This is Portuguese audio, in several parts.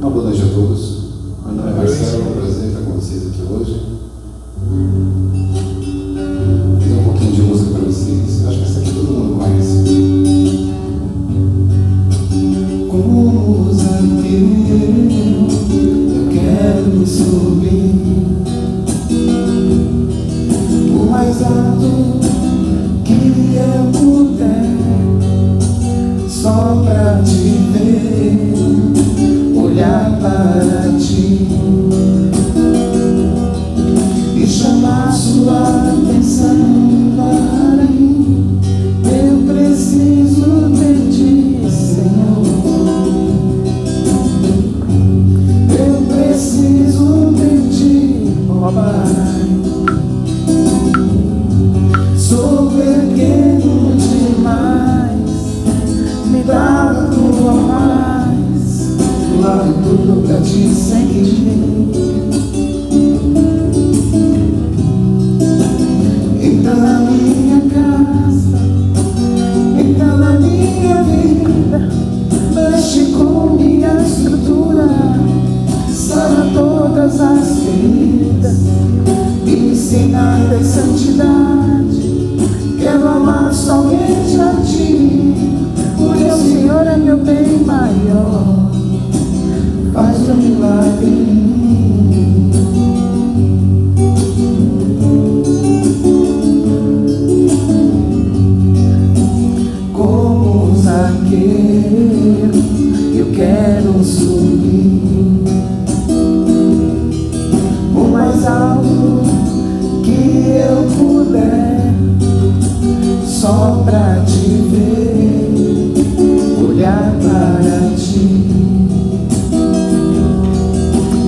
Uma boa noite a todos. Meu nome é Marcelo, é um prazer estar com vocês aqui hoje. Vou fazer um pouquinho de música para vocês. Acho que essa aqui todo mundo conhece. Como zagueiro, eu quero subir o mais alto que eu puder, só pra te ver, olhar para ti e chamar sua atenção para mim. Eu preciso de ti, Senhor. Eu preciso de ti, ó Pai. Sou pequeno demais, me dá a tua paz, largo tudo pra te seguir. Entra na minha casa, entra na minha vida, mexe com minha estrutura, sara todas as feridas, me ensina a ter santidade. Quero amar somente a ti, porque o Senhor é meu bem maior. Faz um milagre em mim. Como zagueiro, eu quero subir o mais alto que eu puder, só pra te ver, olhar para ti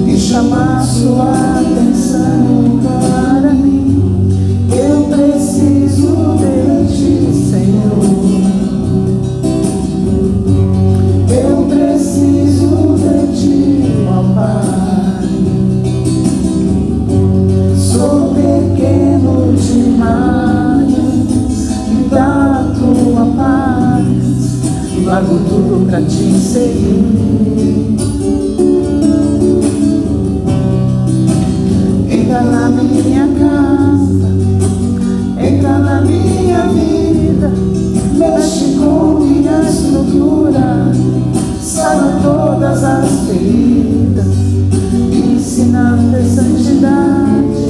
e chamar sua atenção para mim. Eu preciso de ti, Senhor. Eu preciso de ti, ó Pai. Sou pequeno demais, me dá a tua paz, largo tudo pra te seguir. Entra na minha casa, entra na minha vida, mexe com minha estrutura, sara todas as feridas, me ensina a ter santidade.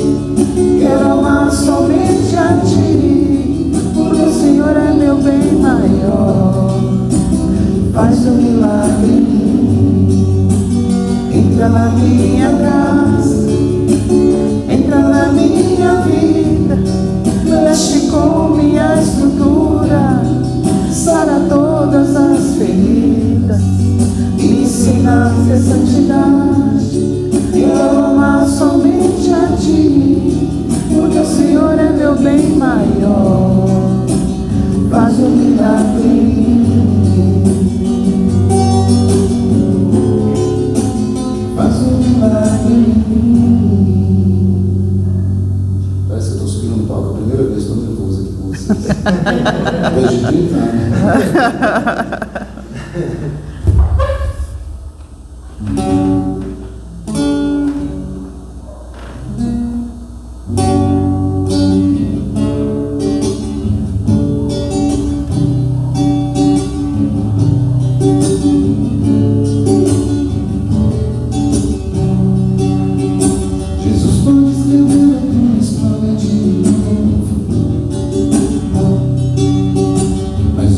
Quero amar somente a ti, porque o Senhor é meu bem maior. Faz um milagre em mim. Entra na minha casa, entra na minha vida, mexe com minha estrutura, sara todas as feridas, me ensina a ter santidade. Quero amar somente a ti, porque o Senhor é meu bem maior. Faz um milagre em mim. Faz um milagre em mim. Parece que eu estou subindo no palco a primeira vez, estou nervoso aqui com vocês. Depois de 30 anos.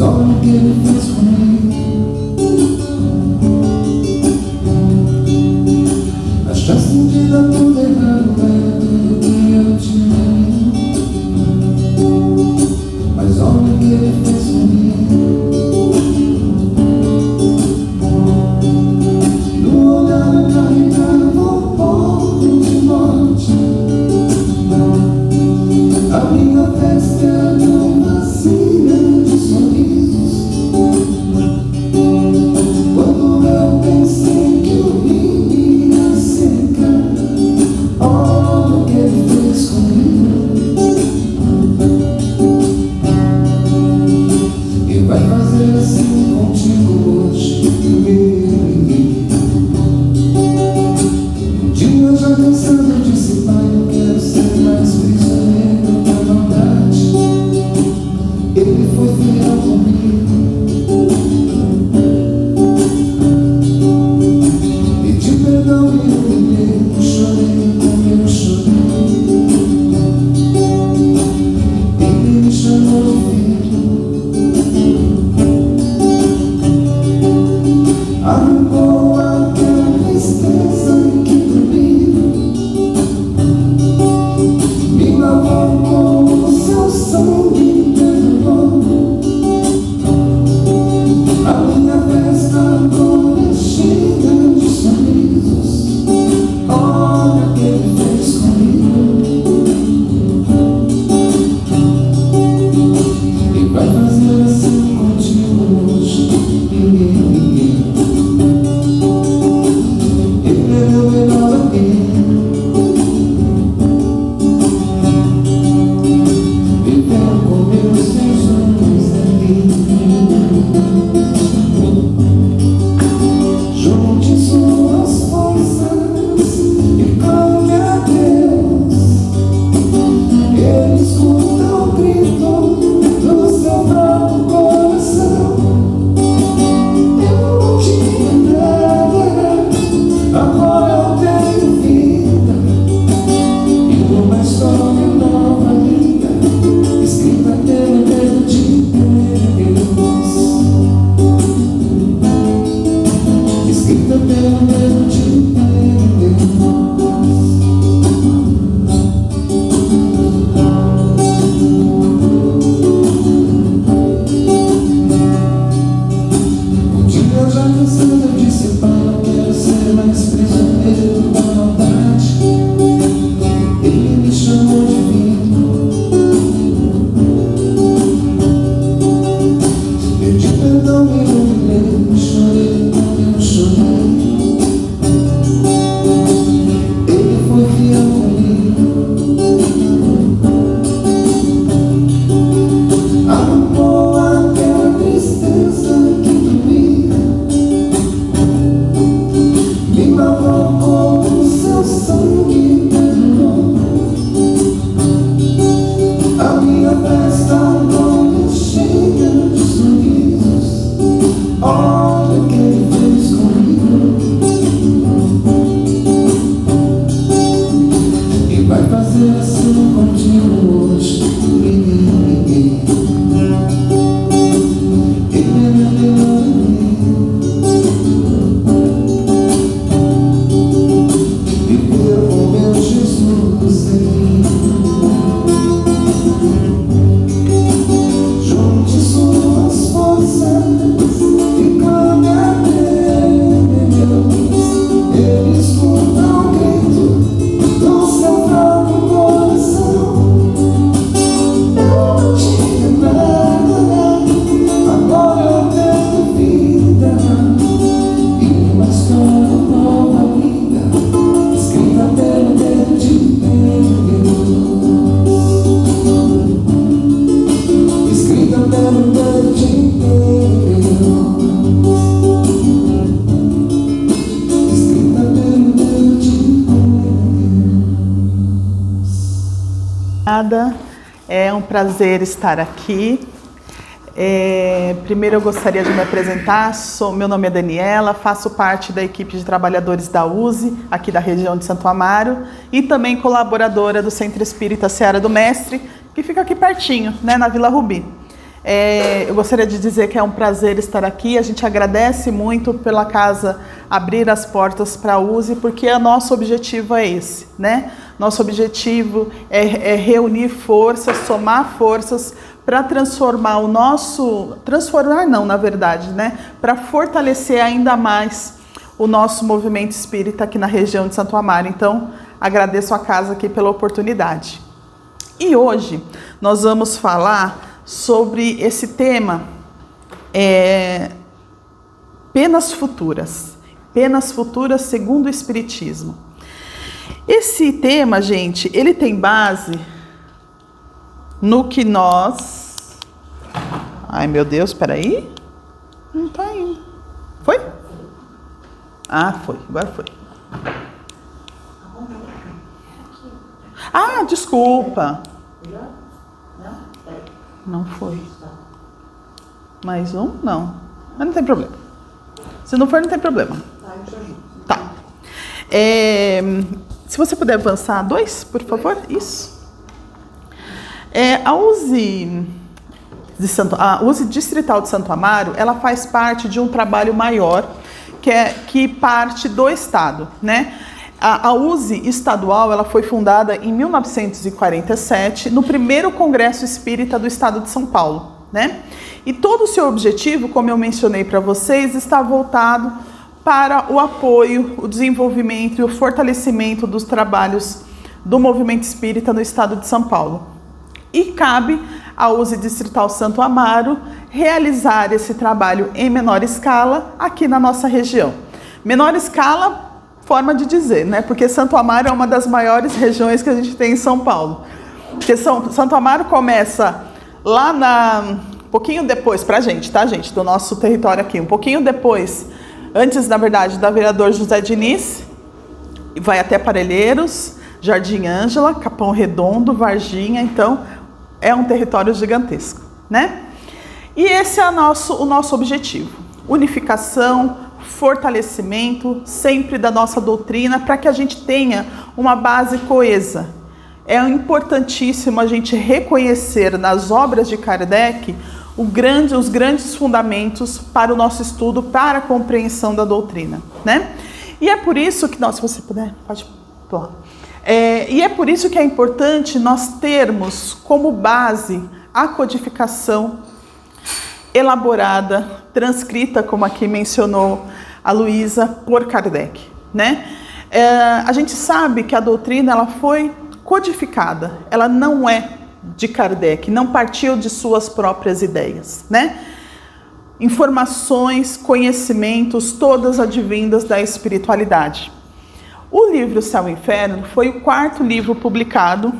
Olha o que ele fez comigo. prazer estar aqui. Primeiro eu gostaria de me apresentar. Meu nome é Daniela, faço parte da equipe de trabalhadores da USE, aqui da região de Santo Amaro, e também colaboradora do Centro Espírita Seara do Mestre, que fica aqui pertinho, né, na Vila Rubi. Eu gostaria de dizer que é um prazer estar aqui. A gente agradece muito pela casa abrir as portas para a USE, porque o nosso objetivo é esse, né? Nosso objetivo é reunir forças, somar forças para transformar para fortalecer ainda mais o nosso movimento espírita aqui na região de Santo Amaro. Então, agradeço a casa aqui pela oportunidade. E hoje nós vamos falar sobre esse tema, penas futuras segundo o Espiritismo. Esse tema, gente, ele tem base no que nós... Ai, meu Deus, peraí. Não tá indo. Foi? Ah, foi. Agora foi. Ah, desculpa. Não foi. Mais um? Não. Mas não tem problema. Se não for, não tem problema. Tá. Se você puder avançar 2, por favor. Isso. A USE Distrital de Santo Amaro, ela faz parte de um trabalho maior que parte do Estado, né? A USE estadual, ela foi fundada em 1947, no primeiro Congresso Espírita do Estado de São Paulo, né? E todo o seu objetivo, como eu mencionei para vocês, está voltado para o apoio, o desenvolvimento e o fortalecimento dos trabalhos do movimento espírita no Estado de São Paulo. E cabe à USE Distrital Santo Amaro realizar esse trabalho em menor escala aqui na nossa região. Menor escala, forma de dizer, né? Porque Santo Amaro é uma das maiores regiões que a gente tem em São Paulo. Porque Santo Amaro começa lá um pouquinho depois, pra gente, tá, gente? Do nosso território aqui, um pouquinho depois, antes, na verdade, da Vereador José Diniz, vai até Parelheiros, Jardim Ângela, Capão Redondo, Varginha. Então, é um território gigantesco, né? E esse é o nosso objetivo. Unificação, fortalecimento sempre da nossa doutrina, para que a gente tenha uma base coesa. É importantíssimo a gente reconhecer nas obras de Kardec os grandes fundamentos para o nosso estudo, para a compreensão da doutrina, né? E é por isso que, se você puder, pode pular. E é por isso que é importante nós termos como base a codificação elaborada, transcrita, como aqui mencionou a Luísa, por Kardec, né? A gente sabe que a doutrina ela foi codificada, ela não é de Kardec, não partiu de suas próprias ideias, né? Informações, conhecimentos, todas advindas da espiritualidade. O livro Céu e Inferno foi o 4º livro publicado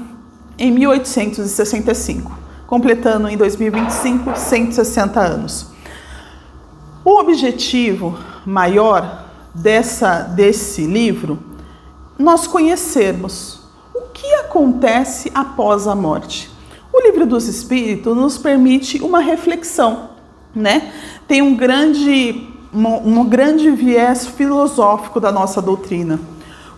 em 1865, completando em 2025 160 anos. O objetivo maior desse livro, nós conhecermos o que acontece após a morte. O Livro dos Espíritos nos permite uma reflexão, né? Tem um grande viés filosófico da nossa doutrina.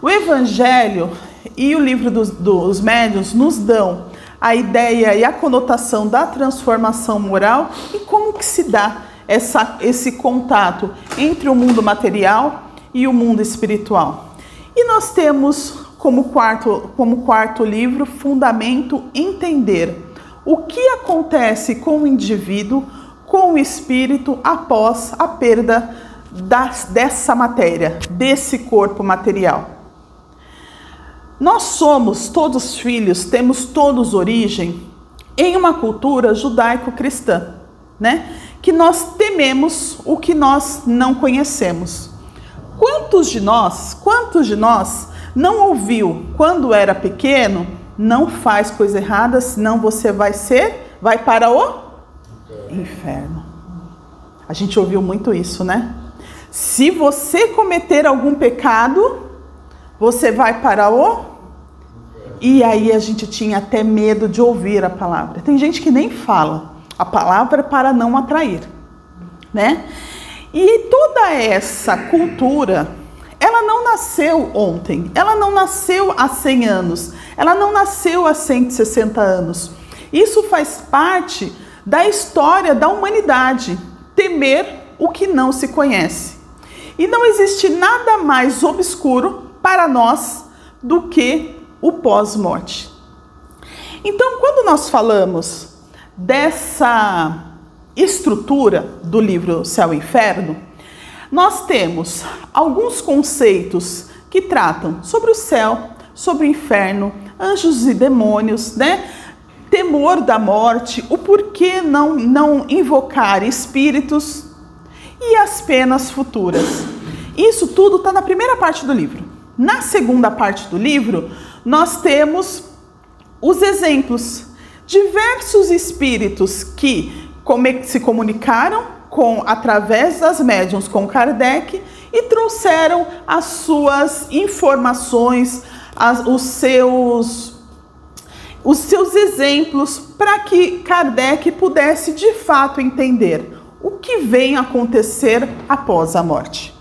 O Evangelho e o Livro dos Médiuns nos dão a ideia e a conotação da transformação moral e como que se dá esse contato entre o mundo material e o mundo espiritual. E nós temos como quarto livro, fundamento, entender o que acontece com o indivíduo, com o espírito, após a perda dessa matéria, desse corpo material. Nós somos todos filhos, temos todos origem em uma cultura judaico-cristã, né? Que nós tememos o que nós não conhecemos. Quantos de nós não ouviu quando era pequeno, não faz coisa errada, senão você vai para o inferno. A gente ouviu muito isso, né? Se você cometer algum pecado, você vai para o E aí a gente tinha até medo de ouvir a palavra. Tem gente que nem fala a palavra para não atrair, né? E toda essa cultura, ela não nasceu ontem, ela não nasceu há 100 anos, ela não nasceu há 160 anos. Isso faz parte da história da humanidade, temer o que não se conhece. E não existe nada mais obscuro para nós do que o pós-morte. Então, quando nós falamos dessa estrutura do livro Céu e Inferno, nós temos alguns conceitos que tratam sobre o céu, sobre o inferno, anjos e demônios, né? Temor da morte, o porquê não invocar espíritos e as penas futuras. Isso tudo está na primeira parte do livro. Na segunda parte do livro, nós temos os exemplos. Diversos espíritos que se comunicaram através das médiuns com Kardec e trouxeram as suas informações, os seus exemplos para que Kardec pudesse de fato entender o que vem acontecer após a morte.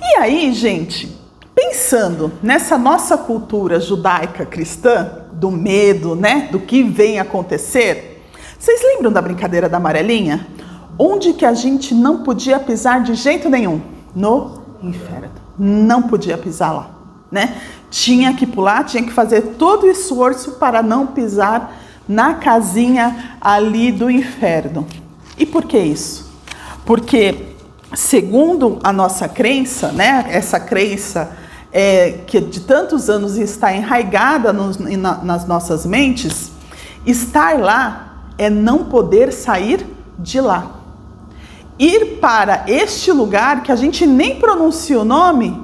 E aí, gente, pensando nessa nossa cultura judaica cristã, do medo, né, do que vem acontecer, vocês lembram da brincadeira da amarelinha? Onde que a gente não podia pisar de jeito nenhum? No inferno. Não podia pisar lá, né? Tinha que pular, tinha que fazer todo o esforço para não pisar na casinha ali do inferno. E por que isso? Porque, segundo a nossa crença, né, essa crença que de tantos anos está enraizada nas nossas mentes, estar lá é não poder sair de lá. Ir para este lugar que a gente nem pronuncia o nome,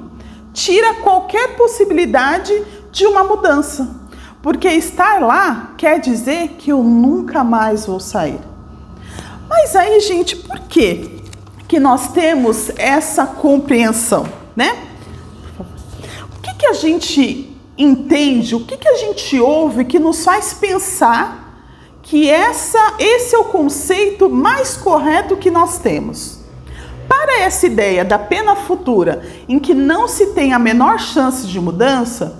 tira qualquer possibilidade de uma mudança. Porque estar lá quer dizer que eu nunca mais vou sair. Mas aí, gente, por que nós temos essa compreensão, né? O que a gente entende, o que a gente ouve que nos faz pensar que esse é o conceito mais correto que nós temos? Para essa ideia da pena futura, em que não se tem a menor chance de mudança,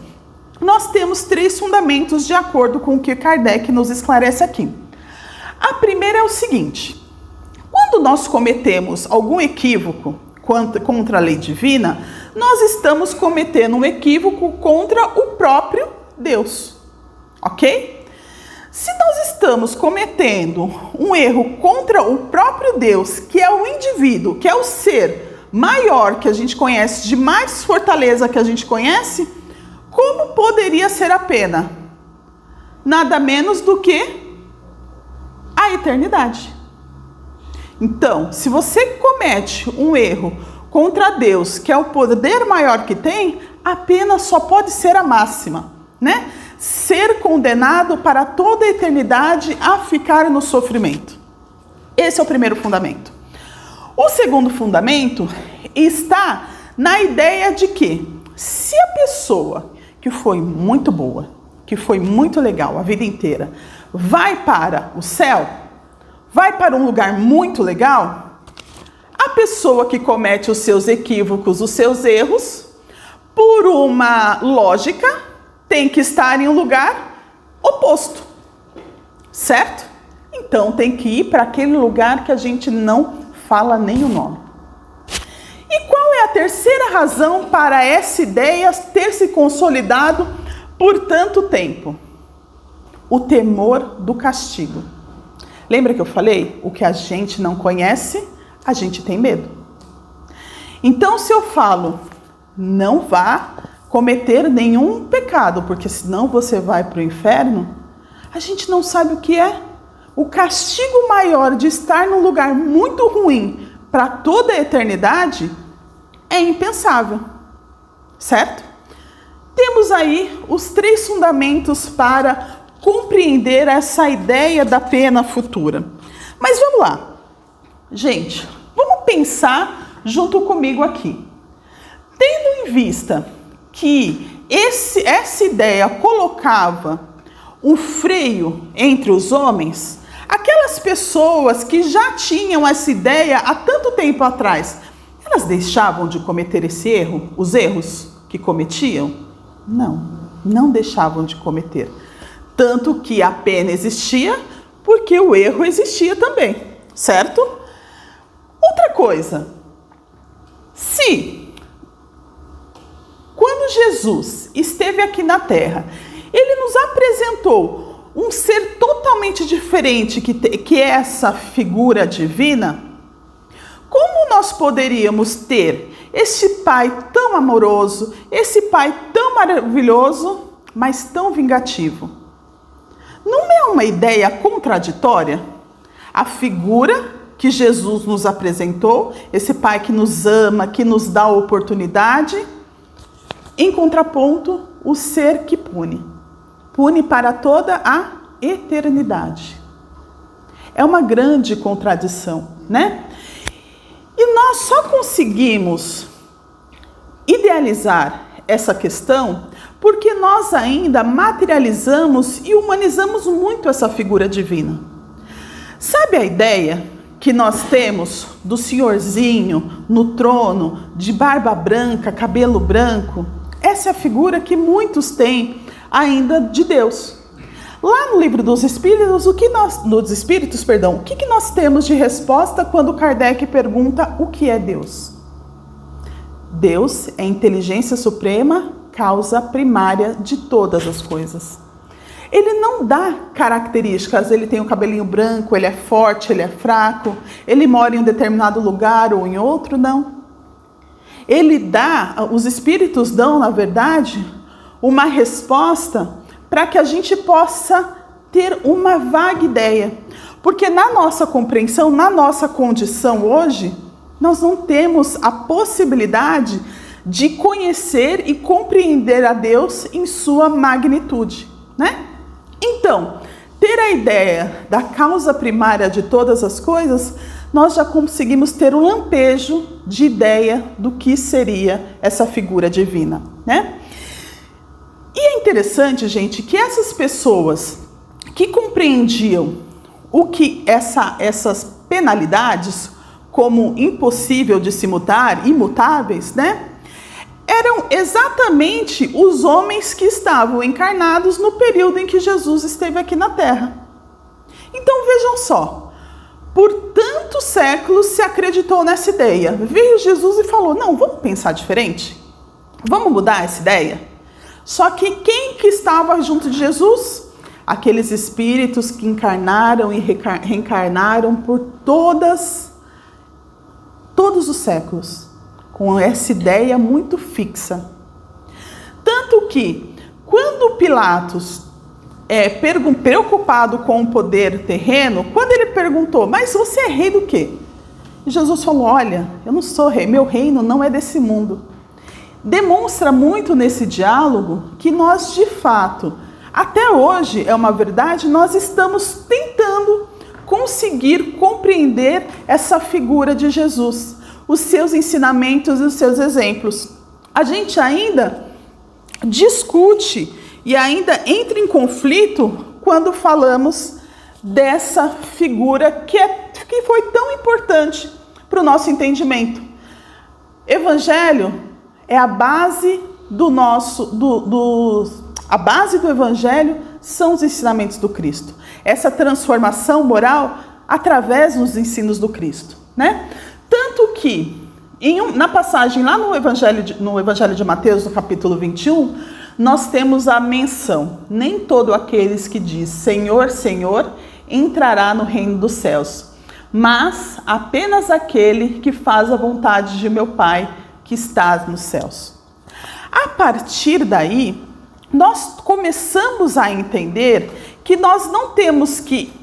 nós temos 3 fundamentos de acordo com o que Kardec nos esclarece aqui. A primeira é o seguinte: quando nós cometemos algum equívoco contra a lei divina, nós estamos cometendo um equívoco contra o próprio Deus, ok? Se nós estamos cometendo um erro contra o próprio Deus, que é o indivíduo, que é o ser maior que a gente conhece, de mais fortaleza que a gente conhece, como poderia ser a pena? Nada menos do que a eternidade. Então, se você comete um erro contra Deus, que é o poder maior que tem, a pena só pode ser a máxima, né? Ser condenado para toda a eternidade a ficar no sofrimento. Esse é o primeiro fundamento. O segundo fundamento está na ideia de que, se a pessoa que foi muito boa, que foi muito legal a vida inteira, vai para o céu, vai para um lugar muito legal, a pessoa que comete os seus equívocos, os seus erros, por uma lógica, tem que estar em um lugar oposto, certo? Então tem que ir para aquele lugar que a gente não fala nem o nome. E qual é a terceira razão para essa ideia ter se consolidado por tanto tempo? O temor do castigo. Lembra que eu falei? O que a gente não conhece, a gente tem medo. Então, se eu falo, não vá cometer nenhum pecado, porque senão você vai para o inferno, a gente não sabe o que é. O castigo maior de estar num lugar muito ruim para toda a eternidade é impensável, certo? Temos aí os 3 fundamentos para compreender essa ideia da pena futura. Mas vamos lá. Gente, vamos pensar junto comigo aqui. Tendo em vista que essa ideia colocava um freio entre os homens, aquelas pessoas que já tinham essa ideia há tanto tempo atrás, elas deixavam de cometer esse erro, os erros que cometiam? Não deixavam de cometer. Tanto que a pena existia, porque o erro existia também, certo? Outra coisa, quando Jesus esteve aqui na Terra, ele nos apresentou um ser totalmente diferente que é essa figura divina, como nós poderíamos ter esse Pai tão amoroso, esse Pai tão maravilhoso, mas tão vingativo? Não é uma ideia contraditória? A figura que Jesus nos apresentou, esse Pai que nos ama, que nos dá a oportunidade, em contraponto, o ser que pune para toda a eternidade. É uma grande contradição, né? E nós só conseguimos idealizar essa questão porque nós ainda materializamos e humanizamos muito essa figura divina. Sabe a ideia que nós temos do senhorzinho no trono, de barba branca, cabelo branco? Essa é a figura que muitos têm ainda de Deus. Lá no livro dos Espíritos, o que nós temos de resposta quando Kardec pergunta o que é Deus? Deus é a inteligência suprema, causa primária de todas as coisas. Ele não dá características, ele tem o cabelinho branco, ele é forte, ele é fraco, ele mora em um determinado lugar ou em outro, não. Os espíritos dão, na verdade, uma resposta para que a gente possa ter uma vaga ideia. Porque na nossa compreensão, na nossa condição hoje, nós não temos a possibilidade de conhecer e compreender a Deus em sua magnitude, né? Então, ter a ideia da causa primária de todas as coisas, nós já conseguimos ter um lampejo de ideia do que seria essa figura divina, né? E é interessante, gente, que essas pessoas que compreendiam o que essas penalidades como impossível de se mutar, imutáveis, né? Eram exatamente os homens que estavam encarnados no período em que Jesus esteve aqui na Terra. Então vejam só, por tantos séculos se acreditou nessa ideia. Veio Jesus e falou, não, vamos pensar diferente? Vamos mudar essa ideia? Só que quem que estava junto de Jesus? Aqueles espíritos que encarnaram e reencarnaram por todos os séculos, com essa ideia muito fixa. Tanto que, quando Pilatos, preocupado com o poder terreno, quando ele perguntou, mas você é rei do quê? E Jesus falou, olha, eu não sou rei, meu reino não é desse mundo. Demonstra muito nesse diálogo que nós, de fato, até hoje, é uma verdade, nós estamos tentando conseguir compreender essa figura de Jesus, os seus ensinamentos e os seus exemplos. A gente ainda discute e ainda entra em conflito quando falamos dessa figura que foi tão importante para o nosso entendimento. Evangelho é a base a base do Evangelho são os ensinamentos do Cristo. Essa transformação moral através dos ensinos do Cristo, né? Tanto que, na passagem lá no Evangelho de Mateus, no capítulo 21, nós temos a menção, nem todo aqueles que diz Senhor, Senhor, entrará no reino dos céus, mas apenas aquele que faz a vontade de meu Pai que está nos céus. A partir daí, nós começamos a entender que nós não temos que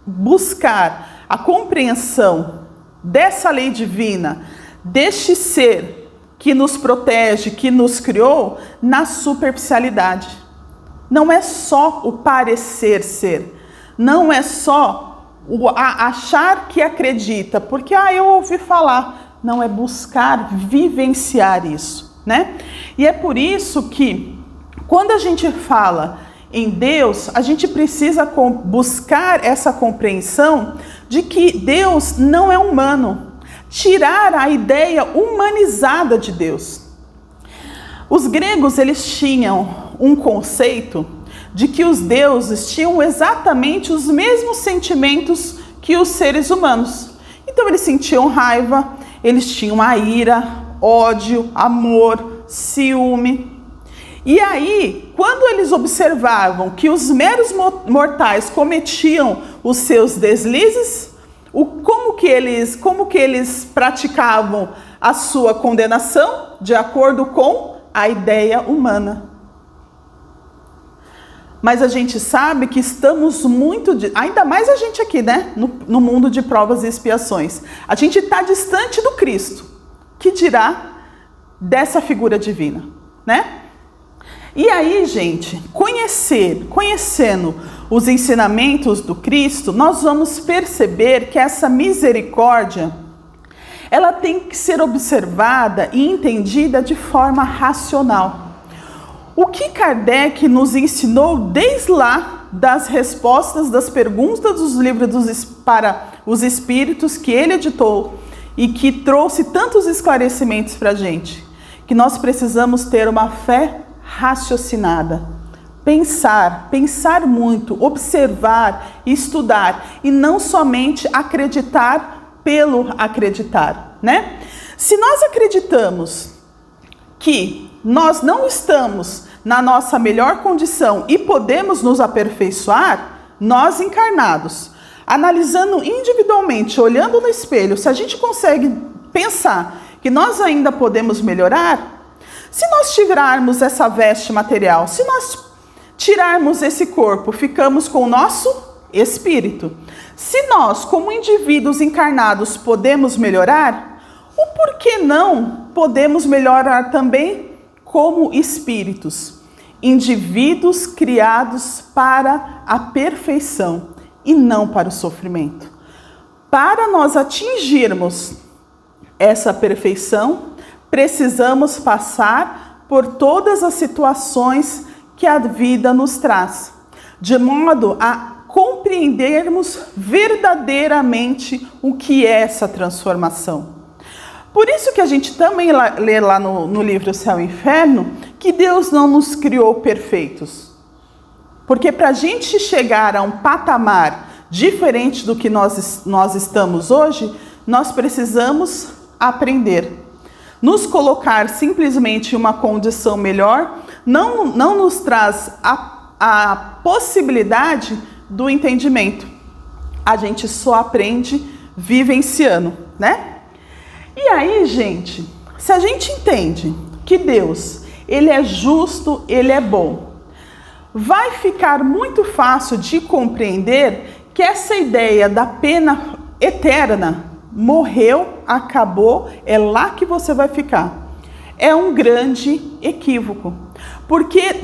buscar a compreensão dessa lei divina, deste ser que nos protege, que nos criou, na superficialidade. Não é só o parecer ser, não é só o achar que acredita, porque eu ouvi falar. Não, é buscar vivenciar isso, né? E é por isso que Quando a gente fala em Deus, a gente precisa buscar essa compreensão de que Deus não é humano. Tirar a ideia humanizada de Deus. Os gregos, eles tinham um conceito de que os deuses tinham exatamente os mesmos sentimentos que os seres humanos. Então eles sentiam raiva, eles tinham a ira, ódio, amor, ciúme. E aí, quando eles observavam que os meros mortais cometiam os seus deslizes, como que eles praticavam a sua condenação? De acordo com a ideia humana. Mas a gente sabe que estamos ainda mais a gente aqui, né? No mundo de provas e expiações. A gente está distante do Cristo, que dirá dessa figura divina, né? E aí, gente, conhecendo os ensinamentos do Cristo, nós vamos perceber que essa misericórdia, ela tem que ser observada e entendida de forma racional. O que Kardec nos ensinou desde lá das respostas das perguntas dos livros para os espíritos que ele editou e que trouxe tantos esclarecimentos para a gente, que nós precisamos ter uma fé raciocinada, pensar muito, observar, estudar e não somente acreditar pelo acreditar, né? Se nós acreditamos que nós não estamos na nossa melhor condição e podemos nos aperfeiçoar, nós encarnados, analisando individualmente, olhando no espelho, se a gente consegue pensar que nós ainda podemos melhorar, se nós tirarmos essa veste material, se nós tirarmos esse corpo, ficamos com o nosso espírito. Se nós, como indivíduos encarnados, podemos melhorar, o porquê não podemos melhorar também como espíritos? Indivíduos criados para a perfeição e não para o sofrimento. Para nós atingirmos essa perfeição, precisamos passar por todas as situações que a vida nos traz, de modo a compreendermos verdadeiramente o que é essa transformação. Por isso que a gente também lê lá no livro Céu e Inferno que Deus não nos criou perfeitos. Porque para a gente chegar a um patamar diferente do que nós estamos hoje, nós precisamos aprender. Nos colocar simplesmente em uma condição melhor não nos traz a possibilidade do entendimento. A gente só aprende vivenciando, né? E aí, gente, se a gente entende que Deus, Ele é justo, Ele é bom, vai ficar muito fácil de compreender que essa ideia da pena eterna morreu, acabou, é lá que você vai ficar. É um grande equívoco, porque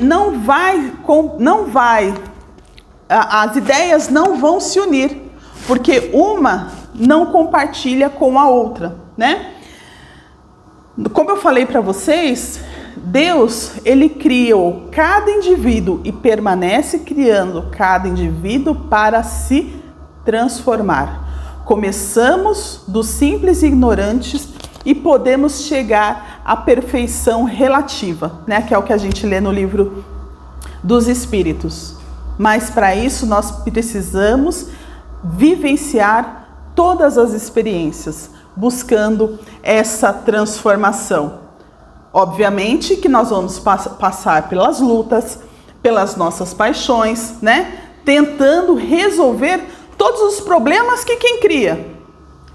as ideias não vão se unir, porque uma não compartilha com a outra, né? Como eu falei para vocês, Deus, Ele criou cada indivíduo e permanece criando cada indivíduo para se transformar. Começamos dos simples e ignorantes e podemos chegar à perfeição relativa, né? Que é o que a gente lê no livro dos Espíritos. Mas para isso nós precisamos vivenciar todas as experiências, buscando essa transformação. Obviamente que nós vamos passar pelas lutas, pelas nossas paixões, né? Tentando resolver todos os problemas que quem cria?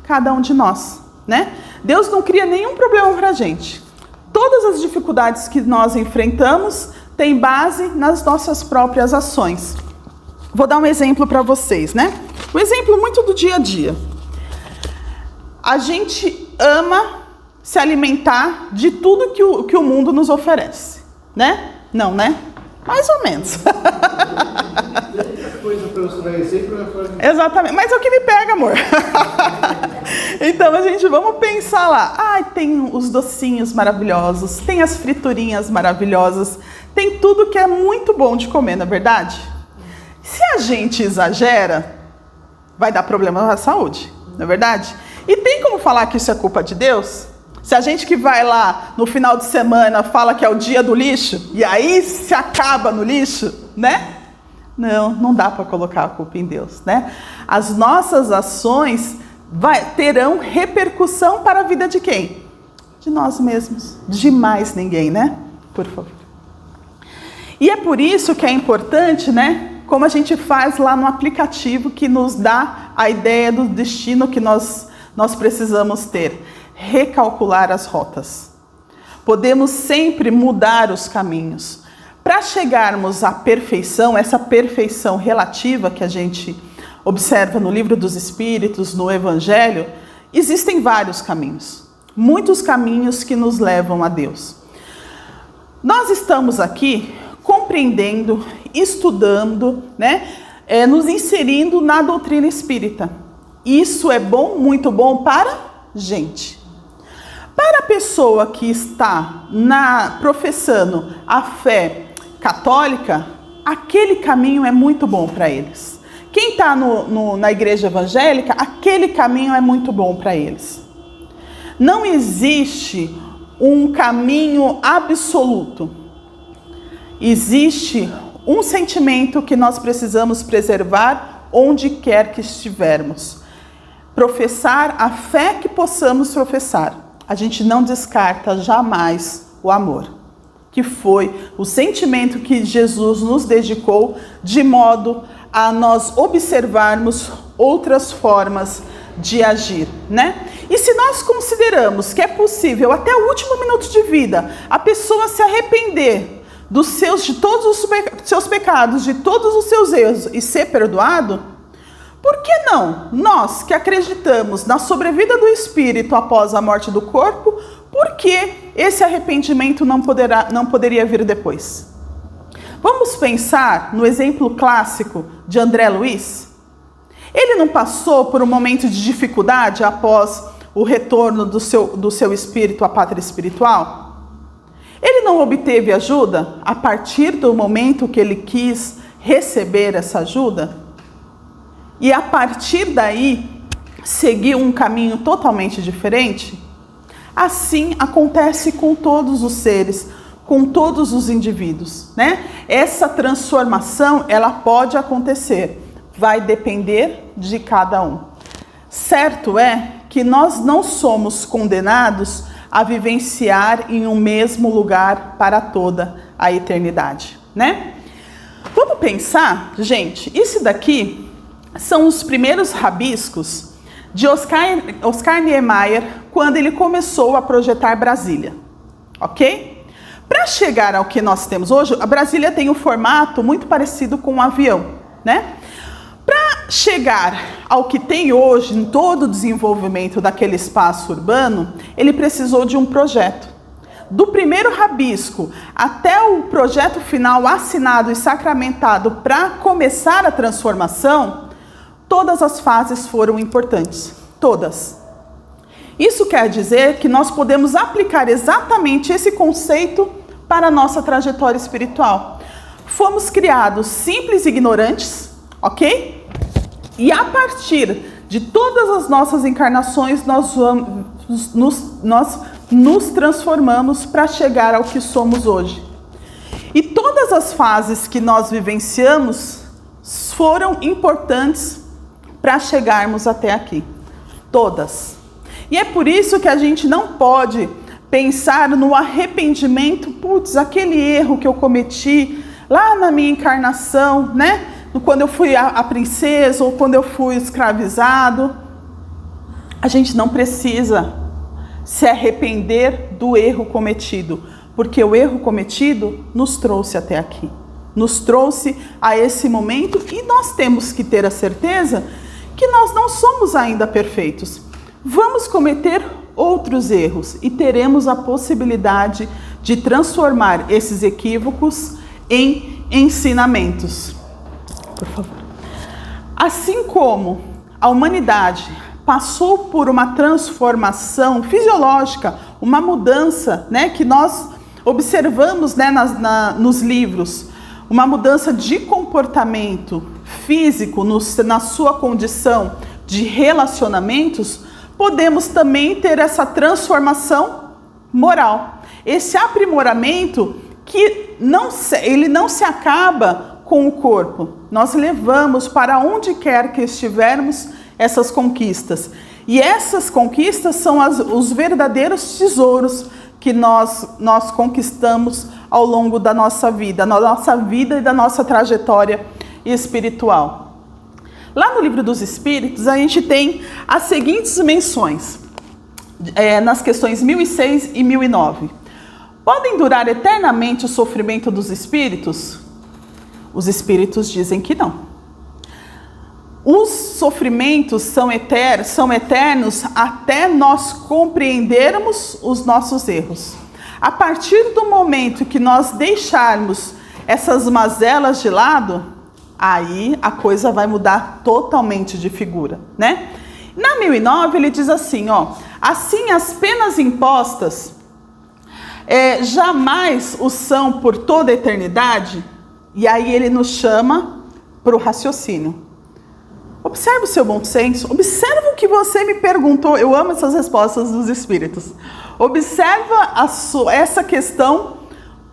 Cada um de nós, né? Deus não cria nenhum problema para a gente. Todas as dificuldades que nós enfrentamos têm base nas nossas próprias ações. Vou dar um exemplo para vocês, né? Um exemplo muito do dia a dia. A gente ama se alimentar de tudo que o mundo nos oferece, né? Não, né? Mais ou menos. Coisa para você dar exemplo. Exatamente, mas é o que me pega, amor. Então, vamos pensar lá. Ai, tem os docinhos maravilhosos, tem as friturinhas maravilhosas, tem tudo que é muito bom de comer, não é verdade? Se a gente exagera, vai dar problema na saúde, não é verdade? E tem como falar que isso é culpa de Deus? Se a gente que vai lá no final de semana fala que é o dia do lixo, e aí se acaba no lixo, né? Não dá para colocar a culpa em Deus, né? As nossas ações terão repercussão para a vida de quem? De nós mesmos, de mais ninguém, né? Por favor. E é por isso que é importante, né? Como a gente faz lá no aplicativo que nos dá a ideia do destino que nós precisamos ter. Recalcular as rotas. Podemos sempre mudar os caminhos. Para chegarmos à perfeição, essa perfeição relativa que a gente observa no Livro dos Espíritos, no Evangelho, existem vários caminhos. Muitos caminhos que nos levam a Deus. Nós estamos aqui compreendendo, estudando, né, nos inserindo na doutrina espírita. Isso é bom, muito bom para gente. Para a pessoa que está professando a fé católica, aquele caminho é muito bom para eles. Quem está na igreja evangélica, aquele caminho é muito bom para eles. Não existe um caminho absoluto. Existe um sentimento que nós precisamos preservar onde quer que estivermos. Professar a fé que possamos professar. A gente não descarta jamais o amor, que foi o sentimento que Jesus nos dedicou, de modo a nós observarmos outras formas de agir, né? E se nós consideramos que é possível, até o último minuto de vida, a pessoa se arrepender de todos os seus pecados, de todos os seus erros e ser perdoado, por que não nós que acreditamos na sobrevida do espírito após a morte do corpo, por que esse arrependimento não poderia vir depois? Vamos pensar no exemplo clássico de André Luiz? Ele não passou por um momento de dificuldade após o retorno do seu espírito à pátria espiritual? Ele não obteve ajuda a partir do momento que ele quis receber essa ajuda? E a partir daí, seguir um caminho totalmente diferente? Assim acontece com todos os seres, com todos os indivíduos, né? Essa transformação, ela pode acontecer, vai depender de cada um. Certo é que nós não somos condenados a vivenciar em um mesmo lugar para toda a eternidade, né? Vamos pensar, gente, isso daqui são os primeiros rabiscos de Oscar Niemeyer quando ele começou a projetar Brasília, ok? Para chegar ao que nós temos hoje, a Brasília tem um formato muito parecido com um avião, né? Para chegar ao que tem hoje, em todo o desenvolvimento daquele espaço urbano, ele precisou de um projeto. Do primeiro rabisco até o projeto final assinado e sacramentado para começar a transformação, todas as fases foram importantes, todas. Isso quer dizer que nós podemos aplicar exatamente esse conceito para a nossa trajetória espiritual. Fomos criados simples e ignorantes, ok? E a partir de todas as nossas encarnações, nós nos transformamos para chegar ao que somos hoje. E todas as fases que nós vivenciamos foram importantes para chegarmos até aqui. Todas. E é por isso que a gente não pode pensar no arrependimento, putz, aquele erro que eu cometi lá na minha encarnação, né? Quando eu fui a princesa ou quando eu fui escravizado. A gente não precisa se arrepender do erro cometido, porque o erro cometido nos trouxe até aqui. Nos trouxe a esse momento e nós temos que ter a certeza que nós não somos ainda perfeitos. Vamos cometer outros erros e teremos a possibilidade de transformar esses equívocos em ensinamentos. Por favor. Assim como a humanidade passou por uma transformação fisiológica, uma mudança, né, que nós observamos, né, nos livros, uma mudança de comportamento físico na sua condição de relacionamentos, podemos também ter essa transformação moral. Esse aprimoramento que ele não se acaba com o corpo. Nós levamos para onde quer que estivermos essas conquistas. E essas conquistas são os verdadeiros tesouros que nós conquistamos ao longo da nossa vida e da nossa trajetória espiritual. Lá no Livro dos Espíritos, a gente tem as seguintes menções, nas questões 1006 e 1009. Podem durar eternamente o sofrimento dos espíritos? Os espíritos dizem que não. Os sofrimentos são eternos até nós compreendermos os nossos erros. A partir do momento que nós deixarmos essas mazelas de lado, aí a coisa vai mudar totalmente de figura, né? Na 1009 ele diz assim, assim as penas impostas jamais o são por toda a eternidade, e aí ele nos chama para o raciocínio. Observe o seu bom senso, observa o que você me perguntou. Eu amo essas respostas dos espíritos. Observa essa questão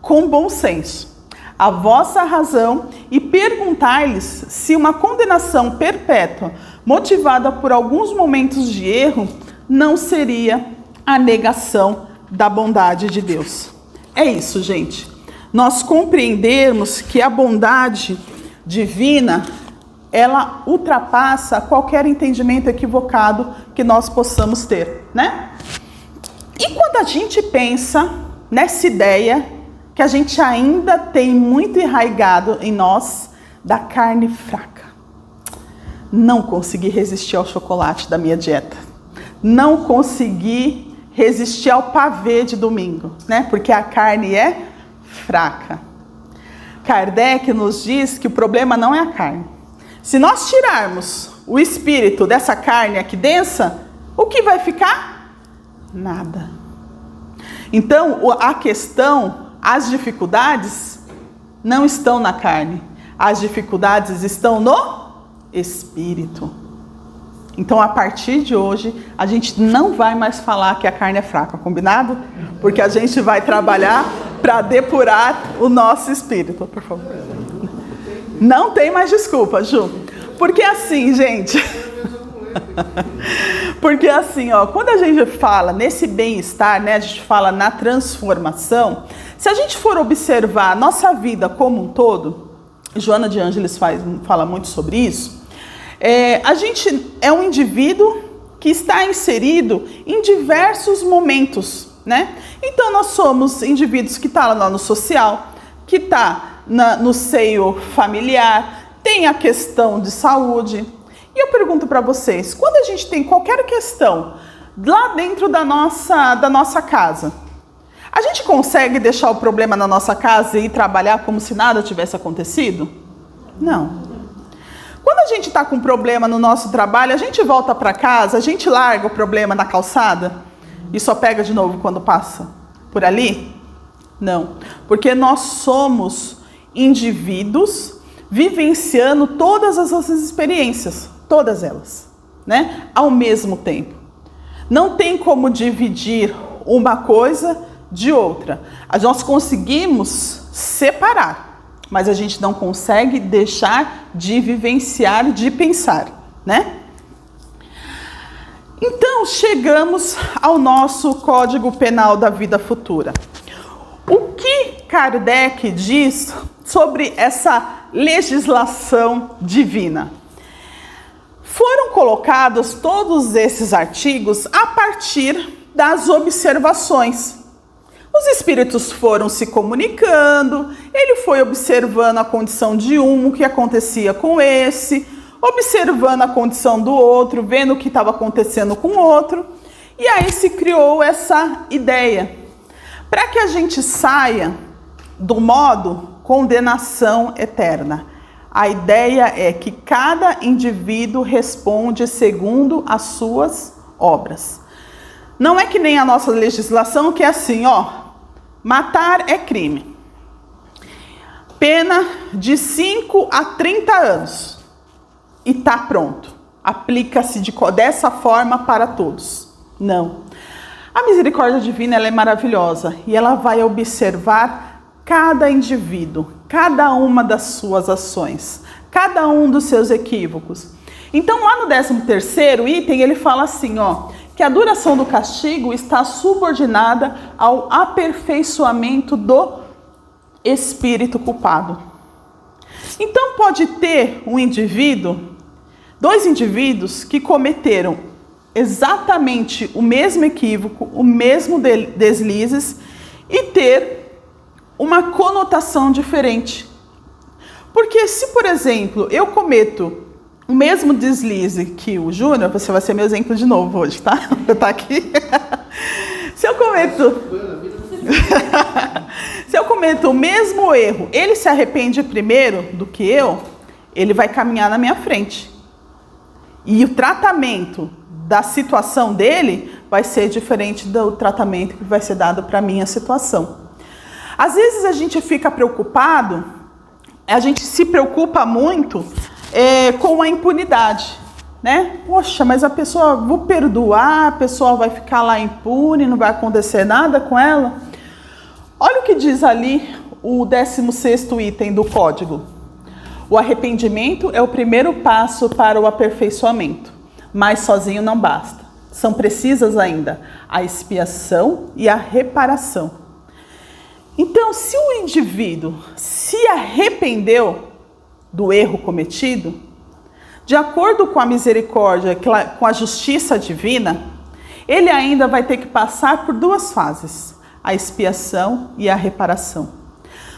com bom senso, a vossa razão, e perguntai-lhes se uma condenação perpétua, motivada por alguns momentos de erro, não seria a negação da bondade de Deus. É isso, gente. Nós compreendermos que a bondade divina, ela ultrapassa qualquer entendimento equivocado que nós possamos ter, né? E quando a gente pensa nessa ideia que a gente ainda tem muito enraizado em nós da carne fraca, não consegui resistir ao chocolate da minha dieta, não consegui resistir ao pavê de domingo, né? Porque a carne é fraca. Kardec nos diz que o problema não é a carne. Se nós tirarmos o espírito dessa carne aqui densa, o que vai ficar? Nada. Então, a questão, as dificuldades não estão na carne. As dificuldades estão no espírito. Então, a partir de hoje, a gente não vai mais falar que a carne é fraca, combinado? Porque a gente vai trabalhar para depurar o nosso espírito, por favor. Não tem mais desculpa, Ju. Porque assim, gente... Porque assim, quando a gente fala nesse bem-estar, né, a gente fala na transformação, se a gente for observar a nossa vida como um todo, Joana de Ângeles fala muito sobre isso, a gente é um indivíduo que está inserido em diversos momentos, né? Então nós somos indivíduos que estão lá no social, que está no seio familiar, tem a questão de saúde. E eu pergunto para vocês, quando a gente tem qualquer questão lá dentro da nossa casa, a gente consegue deixar o problema na nossa casa e ir trabalhar como se nada tivesse acontecido? Não. Quando a gente está com um problema no nosso trabalho, a gente volta para casa, a gente larga o problema na calçada e só pega de novo quando passa por ali? Não. Porque nós somos indivíduos vivenciando todas as nossas experiências, todas elas, né? Ao mesmo tempo. Não tem como dividir uma coisa de outra. Nós conseguimos separar, mas a gente não consegue deixar de vivenciar, de pensar, né? Então, chegamos ao nosso Código Penal da Vida Futura. O que Kardec diz sobre essa legislação divina? Foram colocados todos esses artigos a partir das observações. Os espíritos foram se comunicando, ele foi observando a condição de um, o que acontecia com esse, observando a condição do outro, vendo o que estava acontecendo com o outro, e aí se criou essa ideia. Para que a gente saia do modo condenação eterna, A ideia é que cada indivíduo responde segundo as suas obras. Não é que nem a nossa legislação, que é assim, ó, matar é crime. Pena de 5 a 30 anos. E tá pronto. Aplica-se dessa forma para todos. Não. A misericórdia divina, ela é maravilhosa e ela vai observar cada indivíduo, cada uma das suas ações, cada um dos seus equívocos. Então, lá no 13º item, ele fala assim, ó, que a duração do castigo está subordinada ao aperfeiçoamento do espírito culpado. Então, pode ter um indivíduo, 2 indivíduos que cometeram exatamente o mesmo equívoco, o mesmo deslizes e ter uma conotação diferente. Porque se, por exemplo, eu cometo o mesmo deslize que o Júnior, você vai ser meu exemplo de novo hoje, tá? Eu tá aqui. Se eu cometo o mesmo erro, ele se arrepende primeiro do que eu, ele vai caminhar na minha frente. E o tratamento da situação dele vai ser diferente do tratamento que vai ser dado para a minha situação. Às vezes a gente fica preocupado, a gente se preocupa muito com a impunidade, né? Poxa, mas a pessoa, vou perdoar, a pessoa vai ficar lá impune, não vai acontecer nada com ela. Olha o que diz ali o 16º item do código. O arrependimento é o primeiro passo para o aperfeiçoamento, mas sozinho não basta. São precisas ainda a expiação e a reparação. Então, se o indivíduo se arrependeu do erro cometido, de acordo com a misericórdia, com a justiça divina, ele ainda vai ter que passar por 2 fases, a expiação e a reparação.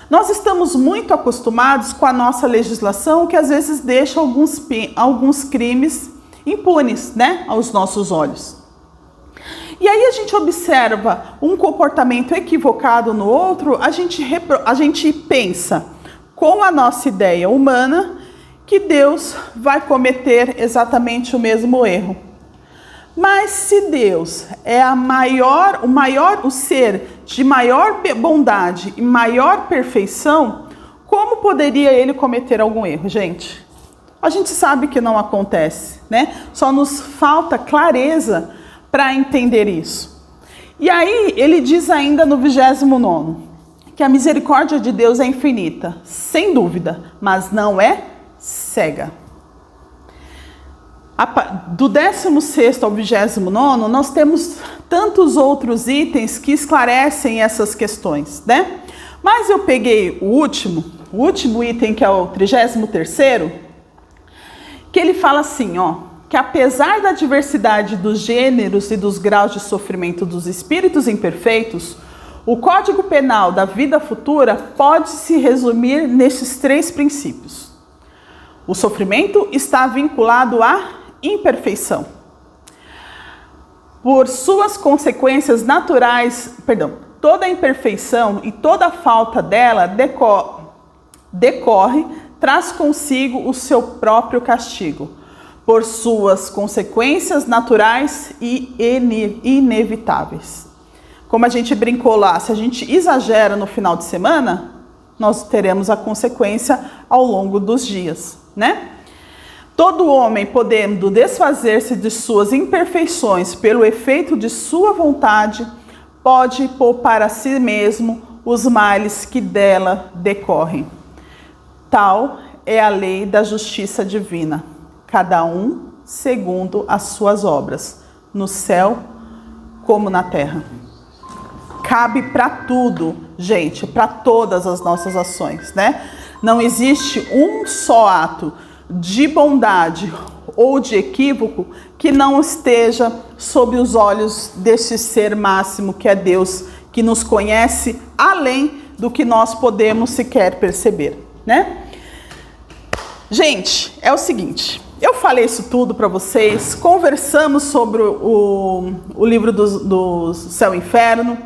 Nós estamos muito acostumados com a nossa legislação, que às vezes deixa alguns crimes impunes, né, aos nossos olhos. E aí a gente observa um comportamento equivocado no outro, a gente pensa com a nossa ideia humana que Deus vai cometer exatamente o mesmo erro. Mas se Deus é o ser de maior bondade e maior perfeição, como poderia ele cometer algum erro, gente? A gente sabe que não acontece, né? Só nos falta clareza para entender isso. E aí ele diz ainda no 29º que a misericórdia de Deus é infinita, sem dúvida, mas não é cega. Do 16º ao 29º, nós temos tantos outros itens que esclarecem essas questões, né? Mas eu peguei o último item, que é o 33º, que ele fala assim, ó, que apesar da diversidade dos gêneros e dos graus de sofrimento dos espíritos imperfeitos, o Código Penal da vida futura pode se resumir nesses 3 princípios. O sofrimento está vinculado à imperfeição. Por suas consequências naturais, toda imperfeição e toda falta dela traz consigo o seu próprio castigo, por suas consequências naturais e inevitáveis. Como a gente brincou lá, se a gente exagera no final de semana, nós teremos a consequência ao longo dos dias, né? Todo homem, podendo desfazer-se de suas imperfeições pelo efeito de sua vontade, pode poupar a si mesmo os males que dela decorrem. Tal é a lei da justiça divina, cada um segundo as suas obras, no céu como na terra. Cabe para tudo, gente, para todas as nossas ações, né? Não existe um só ato de bondade ou de equívoco que não esteja sob os olhos deste ser máximo que é Deus, que nos conhece além do que nós podemos sequer perceber, né? Gente, é o seguinte, eu falei isso tudo para vocês, conversamos sobre o livro do Céu e Inferno.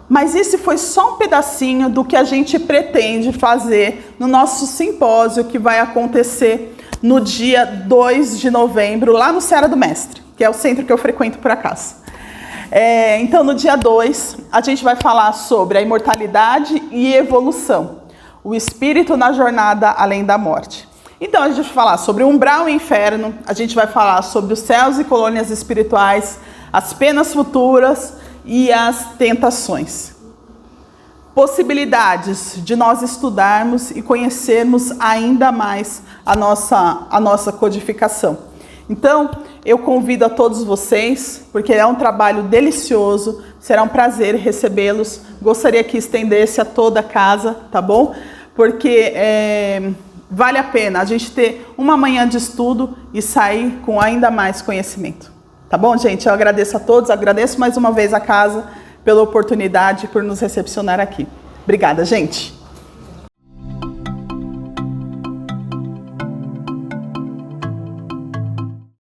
Mas esse foi só um pedacinho do que a gente pretende fazer no nosso simpósio que vai acontecer no dia 2 de novembro, lá no Seara do Mestre, que é o centro que eu frequento por acaso. Então, no dia 2, a gente vai falar sobre a imortalidade e evolução, o espírito na jornada além da morte. Então, a gente vai falar sobre o umbral e o inferno, a gente vai falar sobre os céus e colônias espirituais, as penas futuras e as tentações. Possibilidades de nós estudarmos e conhecermos ainda mais a nossa codificação. Então, eu convido a todos vocês, porque é um trabalho delicioso, será um prazer recebê-los. Gostaria que estendesse a toda a casa, tá bom? Porque vale a pena a gente ter uma manhã de estudo e sair com ainda mais conhecimento. Tá bom, gente? Eu agradeço a todos, agradeço mais uma vez a casa pela oportunidade, por nos recepcionar aqui. Obrigada, gente!